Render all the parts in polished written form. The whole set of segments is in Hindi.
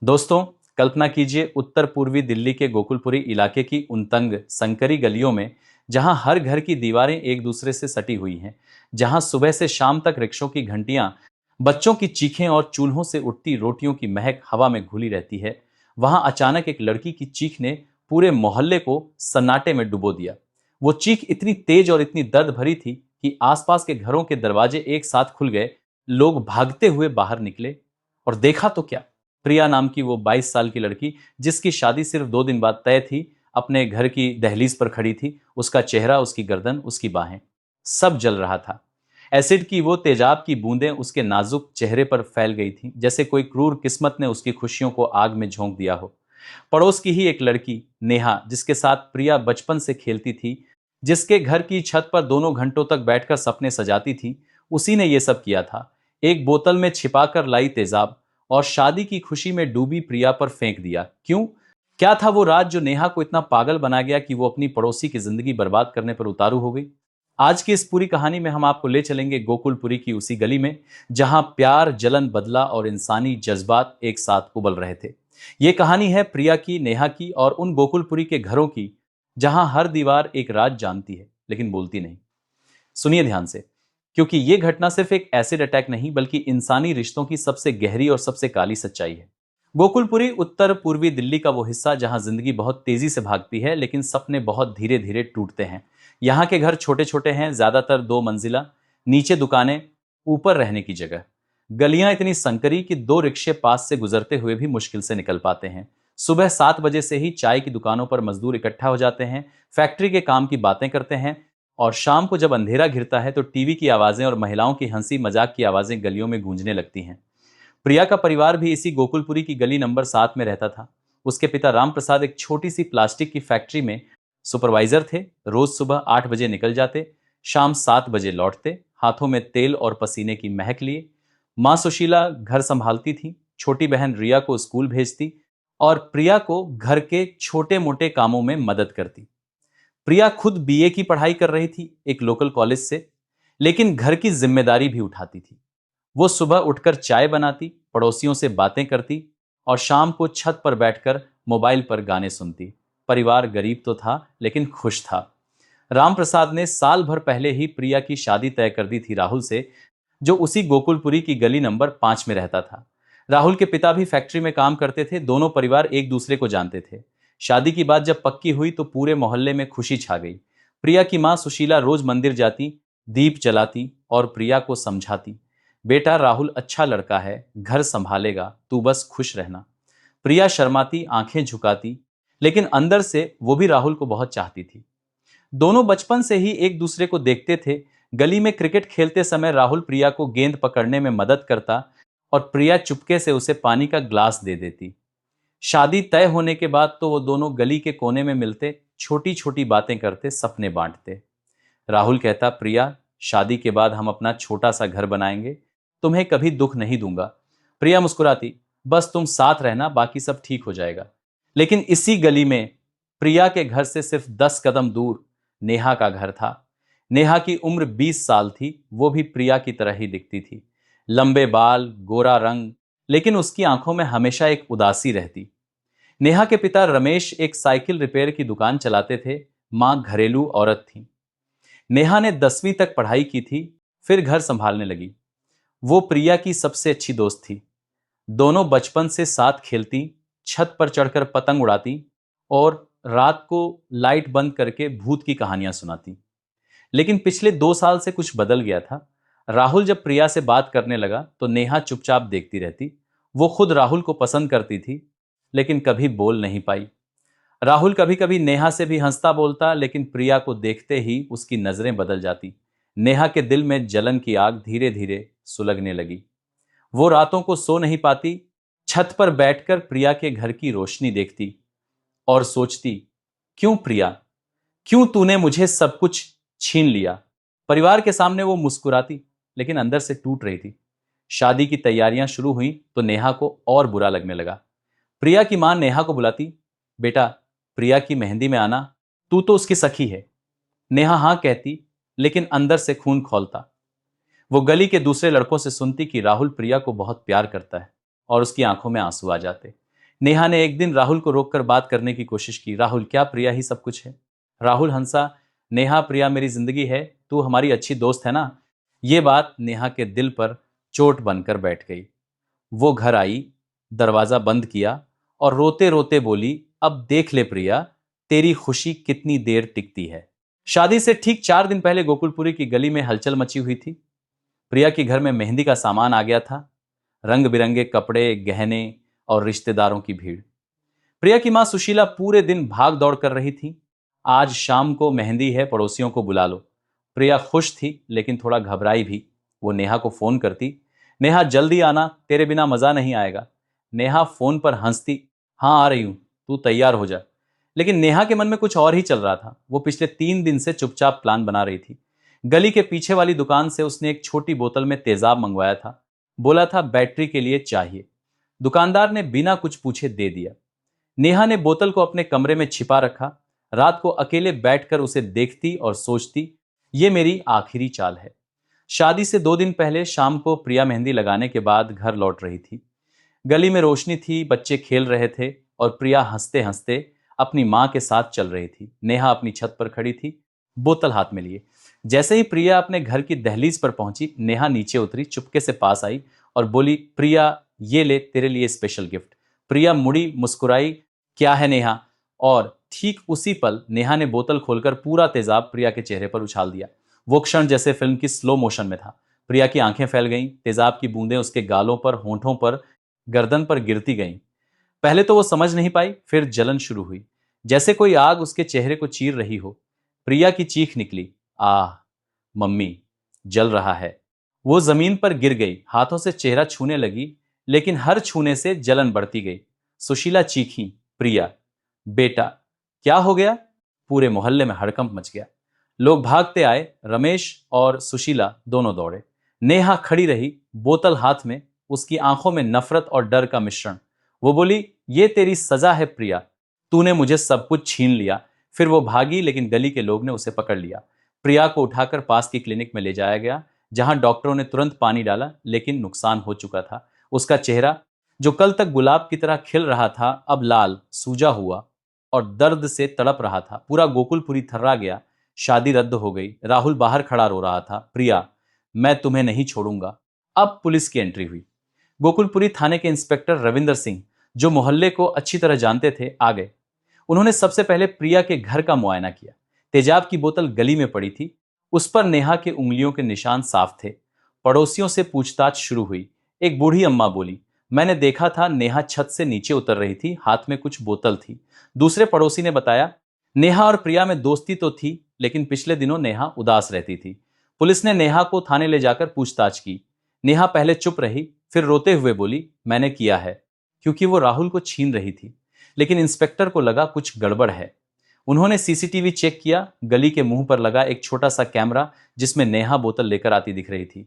दोस्तों, कल्पना कीजिए उत्तर पूर्वी दिल्ली के गोकुलपुरी इलाके की उन तंग संकरी गलियों में, जहां हर घर की दीवारें एक दूसरे से सटी हुई हैं, जहां सुबह से शाम तक रिक्शों की घंटियां, बच्चों की चीखें और चूल्हों से उठती रोटियों की महक हवा में घुली रहती है। वहां अचानक एक लड़की की चीख ने पूरे मोहल्ले को सन्नाटे में डुबो दिया। वो चीख इतनी तेज और इतनी दर्द भरी थी कि आसपास के घरों के दरवाजे एक साथ खुल गए। लोग भागते हुए बाहर निकले और देखा तो क्या, प्रिया नाम की वो 22 साल की लड़की, जिसकी शादी सिर्फ 2 दिन बाद तय थी, अपने घर की दहलीज पर खड़ी थी। उसका चेहरा, उसकी गर्दन, उसकी बाहें, सब जल रहा था। एसिड की वो तेजाब की बूंदें उसके नाजुक चेहरे पर फैल गई थीं, जैसे कोई क्रूर किस्मत ने उसकी खुशियों को आग में झोंक दिया हो। पड़ोस की ही एक लड़की नेहा, जिसके साथ प्रिया बचपन से खेलती थी, जिसके घर की छत पर दोनों घंटों तक बैठकर सपने सजाती थी, उसी ने यह सब किया था। एक बोतल में छिपाकर लाई तेजाब और शादी की खुशी में डूबी प्रिया पर फेंक दिया। क्यों? क्या था वो राज जो नेहा को इतना पागल बना गया कि वो अपनी पड़ोसी की जिंदगी बर्बाद करने पर उतारू हो गई? आज की इस पूरी कहानी में हम आपको ले चलेंगे गोकुलपुरी की उसी गली में, जहां प्यार, जलन, बदला और इंसानी जज्बात एक साथ उबल रहे थे। ये कहानी है प्रिया की, नेहा की और उन गोकुलपुरी के घरों की, जहां हर दीवार एक राज जानती है लेकिन बोलती नहीं। सुनिए ध्यान से, क्योंकि यह घटना सिर्फ एक एसिड अटैक नहीं, बल्कि इंसानी रिश्तों की सबसे गहरी और सबसे काली सच्चाई है। गोकुलपुरी उत्तर पूर्वी दिल्ली का वो हिस्सा जहां जिंदगी बहुत तेजी से भागती है लेकिन सपने बहुत धीरे धीरे टूटते हैं। यहाँ के घर छोटे छोटे हैं, ज्यादातर 2 मंजिला, नीचे दुकानें, ऊपर रहने की जगह। गलियां इतनी संकरी कि 2 रिक्शे पास से गुजरते हुए भी मुश्किल से निकल पाते हैं। सुबह 7 बजे से ही चाय की दुकानों पर मजदूर इकट्ठा हो जाते हैं, फैक्ट्री के काम की बातें करते हैं, और शाम को जब अंधेरा घिरता है तो टीवी की आवाजें और महिलाओं की हंसी मजाक की आवाजें गलियों में गूंजने लगती हैं। प्रिया का परिवार भी इसी गोकुलपुरी की गली नंबर 7 में रहता था। उसके पिता राम प्रसाद एक छोटी सी प्लास्टिक की फैक्ट्री में सुपरवाइजर थे। रोज सुबह 8 बजे निकल जाते, शाम 7 बजे लौटते, हाथों में तेल और पसीने की महक लिए। माँ सुशीला घर संभालती थी, छोटी बहन रिया को स्कूल भेजती और प्रिया को घर के छोटे मोटे कामों में मदद करती। प्रिया खुद बीए की पढ़ाई कर रही थी एक लोकल कॉलेज से, लेकिन घर की जिम्मेदारी भी उठाती थी। वो सुबह उठकर चाय बनाती, पड़ोसियों से बातें करती और शाम को छत पर बैठकर मोबाइल पर गाने सुनती। परिवार गरीब तो था लेकिन खुश था। राम प्रसाद ने साल भर पहले ही प्रिया की शादी तय कर दी थी राहुल से, जो उसी गोकुलपुरी की गली नंबर 5 में रहता था। राहुल के पिता भी फैक्ट्री में काम करते थे, दोनों परिवार एक दूसरे को जानते थे। शादी की बात जब पक्की हुई तो पूरे मोहल्ले में खुशी छा गई। प्रिया की मां सुशीला रोज मंदिर जाती, दीप जलाती और प्रिया को समझाती, बेटा राहुल अच्छा लड़का है, घर संभालेगा, तू बस खुश रहना। प्रिया शर्माती, आंखें झुकाती, लेकिन अंदर से वो भी राहुल को बहुत चाहती थी। दोनों बचपन से ही एक दूसरे को देखते थे। गली में क्रिकेट खेलते समय राहुल प्रिया को गेंद पकड़ने में मदद करता और प्रिया चुपके से उसे पानी का ग्लास दे देती। शादी तय होने के बाद तो वो दोनों गली के कोने में मिलते, छोटी छोटी बातें करते, सपने बांटते। राहुल कहता, प्रिया शादी के बाद हम अपना छोटा सा घर बनाएंगे, तुम्हें कभी दुख नहीं दूंगा। प्रिया मुस्कुराती, बस तुम साथ रहना, बाकी सब ठीक हो जाएगा। लेकिन इसी गली में, प्रिया के घर से सिर्फ 10 कदम दूर, नेहा का घर था। नेहा की उम्र 20 साल थी, वो भी प्रिया की तरह ही दिखती थी। लंबे बाल, गोरा रंग, लेकिन उसकी आंखों में हमेशा एक उदासी रहती। नेहा के पिता रमेश एक साइकिल रिपेयर की दुकान चलाते थे, मां घरेलू औरत थी। नेहा ने 10वीं तक पढ़ाई की थी, फिर घर संभालने लगी। वो प्रिया की सबसे अच्छी दोस्त थी। दोनों बचपन से साथ खेलती, छत पर चढ़कर पतंग उड़ाती और रात को लाइट बंद करके भूत की कहानियां सुनाती। लेकिन पिछले 2 साल से कुछ बदल गया था। राहुल जब प्रिया से बात करने लगा तो नेहा चुपचाप देखती रहती। वो खुद राहुल को पसंद करती थी, लेकिन कभी बोल नहीं पाई। राहुल कभी कभी नेहा से भी हंसता बोलता, लेकिन प्रिया को देखते ही उसकी नजरें बदल जाती। नेहा के दिल में जलन की आग धीरे धीरे सुलगने लगी। वो रातों को सो नहीं पाती, छत पर बैठकर प्रिया के घर की रोशनी देखती और सोचती, क्यों प्रिया, क्यों तूने मुझे सब कुछ छीन लिया। परिवार के सामने वो मुस्कुराती, लेकिन अंदर से टूट रही थी। शादी की तैयारियां शुरू हुई तो नेहा को और बुरा लगने लगा। प्रिया की मां नेहा को बुलाती, बेटा प्रिया की मेहंदी में आना, तू तो उसकी सखी है। नेहा हाँ कहती, लेकिन अंदर से खून खौलता। वो गली के दूसरे लड़कों से सुनती कि राहुल प्रिया को बहुत प्यार करता है और उसकी आंखों में आंसू आ जाते। नेहा ने एक दिन राहुल को रोककर बात करने की कोशिश की। राहुल, क्या प्रिया ही सब कुछ है? राहुल हंसा। नेहा, प्रिया मेरी जिंदगी है, तू हमारी अच्छी दोस्त है ना? ये बात नेहा के दिल पर चोट बनकर बैठ गई। वो घर आई, दरवाजा बंद किया और रोते रोते बोली, अब देख ले प्रिया, तेरी खुशी कितनी देर टिकती है। शादी से ठीक 4 दिन पहले गोकुलपुरी की गली में हलचल मची हुई थी। प्रिया के घर में मेहंदी का सामान आ गया था। रंग बिरंगे कपड़े, गहने और रिश्तेदारों की भीड़। प्रिया की मां सुशीला पूरे दिन भाग दौड़ कर रही थी। आज शाम को मेहंदी है, पड़ोसियों को बुला लो। प्रिया खुश थी लेकिन थोड़ा घबराई भी। वो नेहा को फोन करती, नेहा जल्दी आना, तेरे बिना मजा नहीं आएगा। नेहा फोन पर हंसती, हाँ आ रही हूं, तू तैयार हो जा। लेकिन नेहा के मन में कुछ और ही चल रहा था। वो पिछले 3 दिन से चुपचाप प्लान बना रही थी। गली के पीछे वाली दुकान से उसने एक छोटी बोतल में तेजाब मंगवाया था। बोला था बैटरी के लिए चाहिए। दुकानदार ने बिना कुछ पूछे दे दिया। नेहा ने बोतल को अपने कमरे में छिपा रखा। रात को अकेले बैठकर उसे देखती और सोचती, ये मेरी आखिरी चाल है। शादी से 2 दिन पहले शाम को प्रिया मेहंदी लगाने के बाद घर लौट रही थी। गली में रोशनी थी, बच्चे खेल रहे थे और प्रिया हंसते हंसते अपनी मां के साथ चल रही थी। नेहा अपनी छत पर खड़ी थी, बोतल हाथ में लिए। जैसे ही प्रिया अपने घर की दहलीज पर पहुंची, नेहा नीचे उतरी, चुपके से पास आई और बोली, प्रिया ये ले तेरे लिए स्पेशल गिफ्ट। प्रिया मुड़ी, मुस्कुराई, क्या है नेहा? और ठीक उसी पल नेहा ने बोतल खोलकर पूरा तेजाब प्रिया के चेहरे पर उछाल दिया। वो क्षण जैसे फिल्म की स्लो मोशन में था। प्रिया की आंखें फैल गईं, तेजाब की बूंदें उसके गालों पर, होंठों पर, गर्दन पर गिरती गईं। पहले तो वो समझ नहीं पाई, फिर जलन शुरू हुई, जैसे कोई आग उसके चेहरे को चीर रही हो। प्रिया की चीख निकली, आह मम्मी, जल रहा है। वो जमीन पर गिर गई, हाथों से चेहरा छूने लगी, लेकिन हर छूने से जलन बढ़ती गई। सुशीला चीखी, प्रिया बेटा क्या हो गया? पूरे मोहल्ले में हड़कंप मच गया। लोग भागते आए, रमेश और सुशीला दोनों दौड़े। नेहा खड़ी रही, बोतल हाथ में, उसकी आंखों में नफरत और डर का मिश्रण। वो बोली, ये तेरी सजा है प्रिया, तूने मुझे सब कुछ छीन लिया। फिर वो भागी, लेकिन गली के लोग ने उसे पकड़ लिया। प्रिया को उठाकर पास की क्लिनिक में ले जाया गया, जहां डॉक्टरों ने तुरंत पानी डाला, लेकिन नुकसान हो चुका था। उसका चेहरा, जो कल तक गुलाब की तरह खिल रहा था, अब लाल, सूजा हुआ और दर्द से तड़प रहा था। पूरा गोकुलपुरी थर्रा गया। शादी रद्द हो गई। राहुल बाहर खड़ा रो रहा था, प्रिया मैं तुम्हें नहीं छोड़ूंगा। अब पुलिस की एंट्री हुई। गोकुलपुरी थाने के इंस्पेक्टर रविंदर सिंह, जो मोहल्ले को अच्छी तरह जानते थे, आ गए। उन्होंने सबसे पहले प्रिया के घर का मुआयना किया। तेजाब की बोतल गली में पड़ी थी, उस पर नेहा के उंगलियों के निशान साफ थे। पड़ोसियों से पूछताछ शुरू हुई। एक बूढ़ी अम्मा बोली, मैंने देखा था नेहा छत से नीचे उतर रही थी, हाथ में कुछ बोतल थी। दूसरे पड़ोसी ने बताया, नेहा और प्रिया में दोस्ती तो थी, लेकिन पिछले दिनों नेहा उदास रहती थी। पुलिस ने नेहा को थाने ले जाकर पूछताछ की। नेहा पहले चुप रही, फिर रोते हुए बोली, मैंने किया है, क्योंकि वो राहुल को छीन रही थी। लेकिन इंस्पेक्टर को लगा कुछ गड़बड़ है। उन्होंने सीसीटीवी चेक किया। गली के मुंह पर लगा एक छोटा सा कैमरा, जिसमें नेहा बोतल लेकर आती दिख रही थी।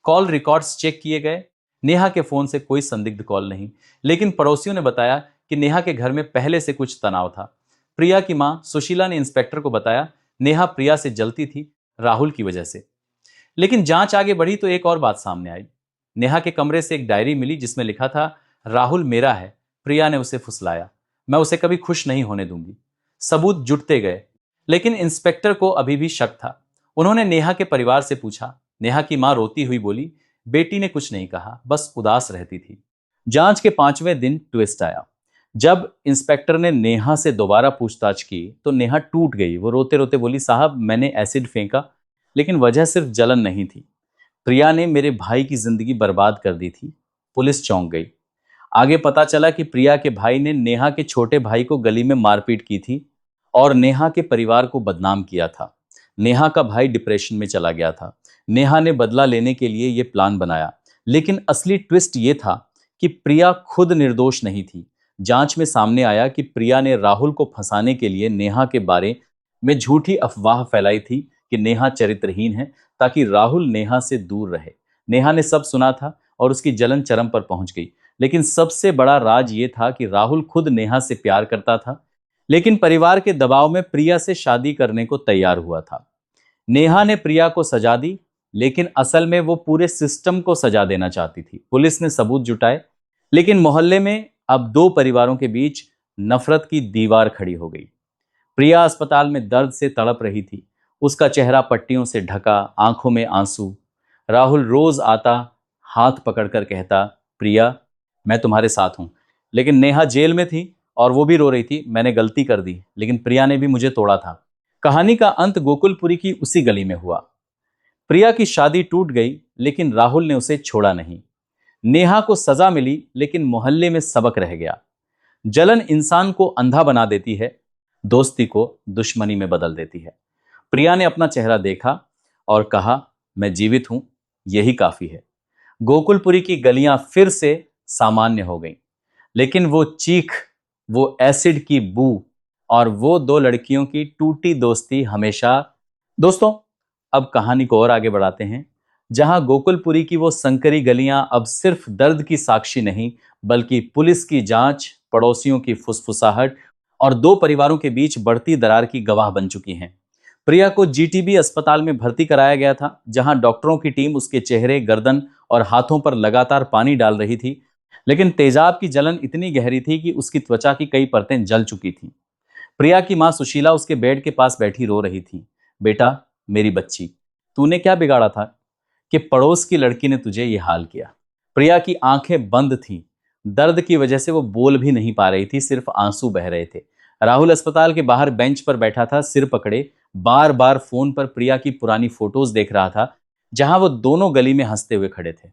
कॉल रिकॉर्ड्स चेक किए गए। नेहा के फोन से कोई संदिग्ध कॉल नहीं, लेकिन पड़ोसियों ने बताया कि नेहा के घर में पहले से कुछ तनाव था। प्रिया की मां सुशीला ने इंस्पेक्टर को बताया, नेहा प्रिया से जलती थी, राहुल की वजह से। लेकिन जांच आगे बढ़ी तो एक और बात सामने आई। नेहा के कमरे से एक डायरी मिली, जिसमें लिखा था, राहुल मेरा है, प्रिया ने उसे फुसलाया, मैं उसे कभी खुश नहीं होने दूंगी। सबूत जुटते गए, लेकिन इंस्पेक्टर को अभी भी शक था। उन्होंने नेहा के परिवार से पूछा। नेहा की मां रोती हुई बोली, बेटी ने कुछ नहीं कहा, बस उदास रहती थी। जांच के 5वें दिन ट्विस्ट आया। जब इंस्पेक्टर ने नेहा से दोबारा पूछताछ की तो नेहा टूट गई। वो रोते रोते बोली, साहब मैंने एसिड फेंका, लेकिन वजह सिर्फ जलन नहीं थी। प्रिया ने मेरे भाई की जिंदगी बर्बाद कर दी थी। पुलिस चौंक गई। आगे पता चला कि प्रिया के भाई ने नेहा के छोटे भाई को गली में मारपीट की थी और नेहा के परिवार को बदनाम किया था। नेहा का भाई डिप्रेशन में चला गया था। नेहा ने बदला लेने के लिए यह प्लान बनाया, लेकिन असली ट्विस्ट ये था कि प्रिया खुद निर्दोष नहीं थी। जांच में सामने आया कि प्रिया ने राहुल को फंसाने के लिए नेहा के बारे में झूठी अफवाह फैलाई थी कि नेहा चरित्रहीन है, ताकि राहुल नेहा से दूर रहे। नेहा ने सब सुना था और उसकी जलन चरम पर पहुंच गई। लेकिन सबसे बड़ा राज ये था कि राहुल खुद नेहा से प्यार करता था, लेकिन परिवार के दबाव में प्रिया से शादी करने को तैयार हुआ था। नेहा ने प्रिया को सजा दी, लेकिन असल में वो पूरे सिस्टम को सजा देना चाहती थी। पुलिस ने सबूत जुटाए, लेकिन मोहल्ले में अब दो परिवारों के बीच नफरत की दीवार खड़ी हो गई। प्रिया अस्पताल में दर्द से तड़प रही थी। उसका चेहरा पट्टियों से ढका, आंखों में आंसू। राहुल रोज आता, हाथ पकड़कर कहता, प्रिया, मैं तुम्हारे साथ हूं। लेकिन नेहा जेल में थी और वो भी रो रही थी, मैंने गलती कर दी, लेकिन प्रिया ने भी मुझे तोड़ा था। कहानी का अंत गोकुलपुरी की उसी गली में हुआ। प्रिया की शादी टूट गई, लेकिन राहुल ने उसे छोड़ा नहीं। नेहा को सजा मिली, लेकिन मोहल्ले में सबक रह गया। जलन इंसान को अंधा बना देती है, दोस्ती को दुश्मनी में बदल देती है। प्रिया ने अपना चेहरा देखा और कहा, मैं जीवित हूं, यही काफी है। गोकुलपुरी की गलियां फिर से सामान्य हो गईं, लेकिन वो चीख, वो एसिड की बू और वो दो लड़कियों की टूटी दोस्ती हमेशा। दोस्तों, अब कहानी को और आगे बढ़ाते हैं, जहां गोकुलपुरी की वो संकरी गलियां अब सिर्फ दर्द की साक्षी नहीं, बल्कि पुलिस की जांच, पड़ोसियों की फुसफुसाहट और दो परिवारों के बीच बढ़ती दरार की गवाह बन चुकी हैं। प्रिया को जीटीबी अस्पताल में भर्ती कराया गया था, जहां डॉक्टरों की टीम उसके चेहरे, गर्दन और हाथों पर लगातार पानी डाल रही थी। लेकिन तेजाब की जलन इतनी गहरी थी कि उसकी त्वचा की कई परतें जल चुकी थीं। प्रिया की मां सुशीला उसके बेड के पास बैठी रो रही थी। बेटा, मेरी बच्ची, तूने क्या बिगाड़ा था कि पड़ोस की लड़की ने तुझे ये हाल किया? प्रिया की आंखें बंद थीं। दर्द की वजह से वो बोल भी नहीं पा रही थी, सिर्फ आंसू बह रहे थे। राहुल अस्पताल के बाहर बेंच पर बैठा था, सिर पकड़े, बार बार फोन पर प्रिया की पुरानी फोटोज देख रहा था, जहां वो दोनों गली में हंसते हुए खड़े थे।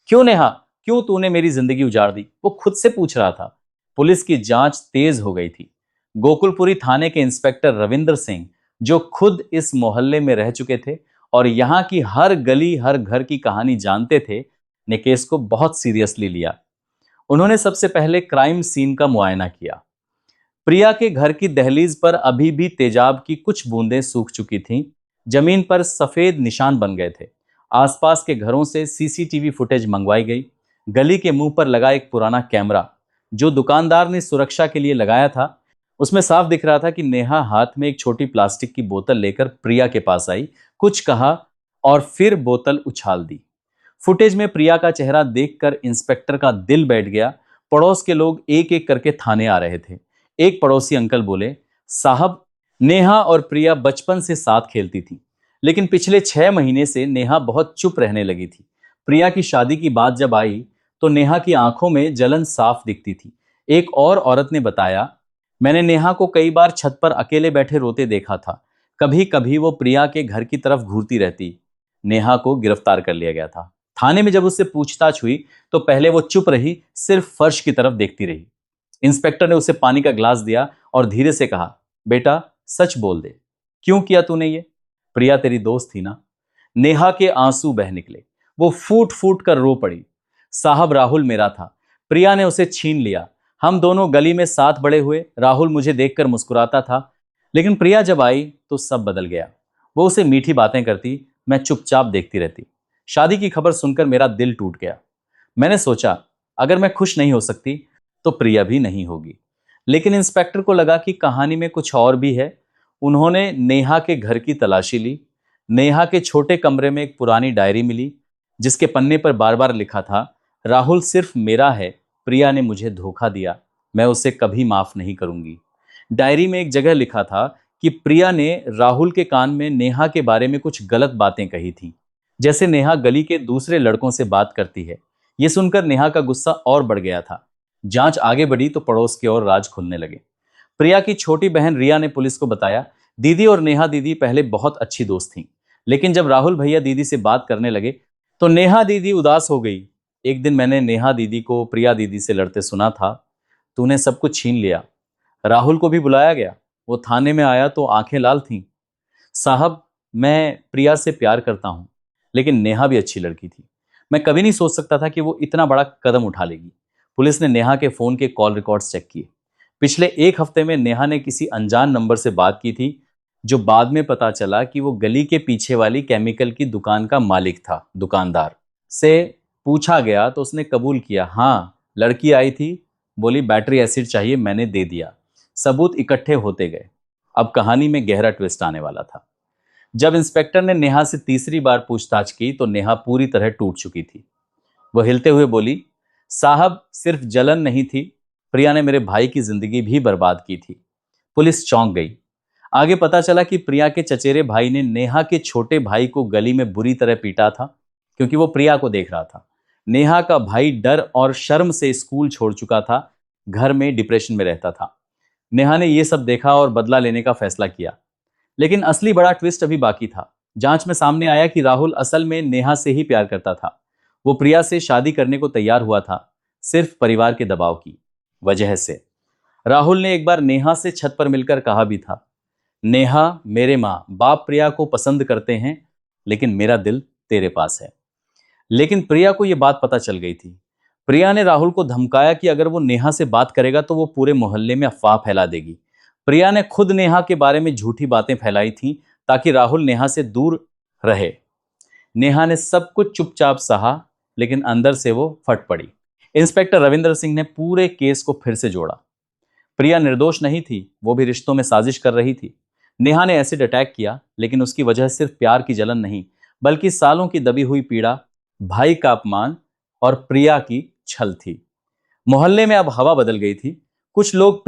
क्यों नेहा, क्यों तूने मेरी जिंदगी उजाड़ दी? वो खुद से पूछ रहा था। पुलिस की जांच तेज हो गई थी। गोकुलपुरी थाने के इंस्पेक्टर रविंद्र सिंह, जो खुद इस मोहल्ले में रह चुके थे और यहाँ की हर गली, हर घर की कहानी जानते थे, ने केस को बहुत सीरियसली लिया। उन्होंने सबसे पहले क्राइम सीन का मुआयना किया। प्रिया के घर की दहलीज पर अभी भी तेजाब की कुछ बूंदें सूख चुकी थीं। जमीन पर सफेद निशान बन गए थे। आसपास के घरों से सीसीटीवी फुटेज मंगवाई गई। गली के मुंह पर लगा एक पुराना कैमरा, जो दुकानदार ने सुरक्षा के लिए लगाया था, उसमें साफ दिख रहा था कि नेहा हाथ में एक छोटी प्लास्टिक की बोतल लेकर प्रिया के पास आई, कुछ कहा और फिर बोतल उछाल दी। फुटेज में प्रिया का चेहरा देखकर इंस्पेक्टर का दिल बैठ गया। पड़ोस के लोग एक एक करके थाने आ रहे थे। एक पड़ोसी अंकल बोले, साहब, नेहा और प्रिया बचपन से साथ खेलती थी, लेकिन पिछले 6 महीने से नेहा बहुत चुप रहने लगी थी। प्रिया की शादी की बात जब आई तो नेहा की आंखों में जलन साफ दिखती थी। एक और औरत ने बताया, मैंने नेहा को कई बार छत पर अकेले बैठे रोते देखा था। कभी कभी वो प्रिया के घर की तरफ घूरती रहती। नेहा को गिरफ्तार कर लिया गया था। थाने में जब उससे पूछताछ हुई तो पहले वो चुप रही, सिर्फ फर्श की तरफ देखती रही। इंस्पेक्टर ने उसे पानी का ग्लास दिया और धीरे से कहा, बेटा, सच बोल दे, क्यों किया तूने ये? प्रिया तेरी दोस्त थी ना? नेहा के आंसू बह निकले। वो फूट फूट कर रो पड़ी। साहब, राहुल मेरा था, प्रिया ने उसे छीन लिया। हम दोनों गली में साथ बड़े हुए। राहुल मुझे देखकर मुस्कुराता था, लेकिन प्रिया जब आई तो सब बदल गया। वो उसे मीठी बातें करती, मैं चुपचाप देखती रहती। शादी की खबर सुनकर मेरा दिल टूट गया। मैंने सोचा, अगर मैं खुश नहीं हो सकती तो प्रिया भी नहीं होगी। लेकिन इंस्पेक्टर को लगा कि कहानी में कुछ और भी है। उन्होंने नेहा के घर की तलाशी ली। नेहा के छोटे कमरे में एक पुरानी डायरी मिली, जिसके पन्ने पर बार बार लिखा था, राहुल सिर्फ मेरा है, प्रिया ने मुझे धोखा दिया, मैं उसे कभी माफ नहीं करूंगी। डायरी में एक जगह लिखा था कि प्रिया ने राहुल के कान में नेहा के बारे में कुछ गलत बातें कही थी, जैसे नेहा गली के दूसरे लड़कों से बात करती है। यह सुनकर नेहा का गुस्सा और बढ़ गया था। जांच आगे बढ़ी तो पड़ोस के और राज खुलने लगे। प्रिया की छोटी बहन रिया ने पुलिस को बताया, दीदी और नेहा दीदी पहले बहुत अच्छी दोस्त थीं, लेकिन जब राहुल भैया दीदी से बात करने लगे तो नेहा दीदी उदास हो गई। एक दिन मैंने नेहा दीदी को प्रिया दीदी से लड़ते सुना था। तूने सब कुछ छीन लिया। राहुल को भी बुलाया गया। वो थाने में आया तो आंखें लाल थीं। साहब, मैं प्रिया से प्यार करता हूं, लेकिन नेहा भी अच्छी लड़की थी। मैं कभी नहीं सोच सकता था कि वो इतना बड़ा कदम उठा लेगी। पुलिस ने नेहा के फोन के कॉल रिकॉर्ड्स चेक किए। पिछले एक हफ्ते में नेहा ने किसी अनजान नंबर से बात की थी, जो बाद में पता चला कि वो गली के पीछे वाली केमिकल की दुकान का मालिक था। दुकानदार से पूछा गया तो उसने कबूल किया, हाँ, लड़की आई थी, बोली बैटरी एसिड चाहिए, मैंने दे दिया। सबूत इकट्ठे होते गए। अब कहानी में गहरा ट्विस्ट आने वाला था। जब इंस्पेक्टर ने नेहा से तीसरी बार पूछताछ की तो नेहा पूरी तरह टूट चुकी थी। वो हिलते हुए बोली, साहब, सिर्फ जलन नहीं थी, प्रिया ने मेरे भाई की जिंदगी भी बर्बाद की थी। पुलिस चौंक गई। आगे पता चला कि प्रिया के चचेरे भाई ने नेहा के छोटे भाई को गली में बुरी तरह पीटा था, क्योंकि वो प्रिया को देख रहा था। नेहा का भाई डर और शर्म से स्कूल छोड़ चुका था, घर में डिप्रेशन में रहता था। नेहा ने यह सब देखा और बदला लेने का फैसला किया। लेकिन असली बड़ा ट्विस्ट अभी बाकी था। जांच में सामने आया कि राहुल असल में नेहा से ही प्यार करता था। वो प्रिया से शादी करने को तैयार हुआ था, सिर्फ परिवार के दबाव की वजह से। राहुल ने एक बार नेहा से छत पर मिलकर कहा भी था, नेहा, मेरे माँ बाप प्रिया को पसंद करते हैं, लेकिन मेरा दिल तेरे पास है। लेकिन प्रिया को यह बात पता चल गई थी। प्रिया ने राहुल को धमकाया कि अगर वो नेहा से बात करेगा तो वो पूरे मोहल्ले में अफवाह फैला देगी। प्रिया ने खुद नेहा के बारे में झूठी बातें फैलाई थीं ताकि राहुल नेहा से दूर रहे। नेहा ने सब कुछ चुपचाप सहा, लेकिन अंदर से वो फट पड़ी। इंस्पेक्टर रविंद्र सिंह ने पूरे केस को फिर से जोड़ा। प्रिया निर्दोष नहीं थी, वो भी रिश्तों में साजिश कर रही थी। नेहा ने एसिड अटैक किया, लेकिन उसकी वजह सिर्फ प्यार की जलन नहीं, बल्कि सालों की दबी हुई पीड़ा, भाई का अपमान और प्रिया की छल थी। मोहल्ले में अब हवा बदल गई थी। कुछ लोग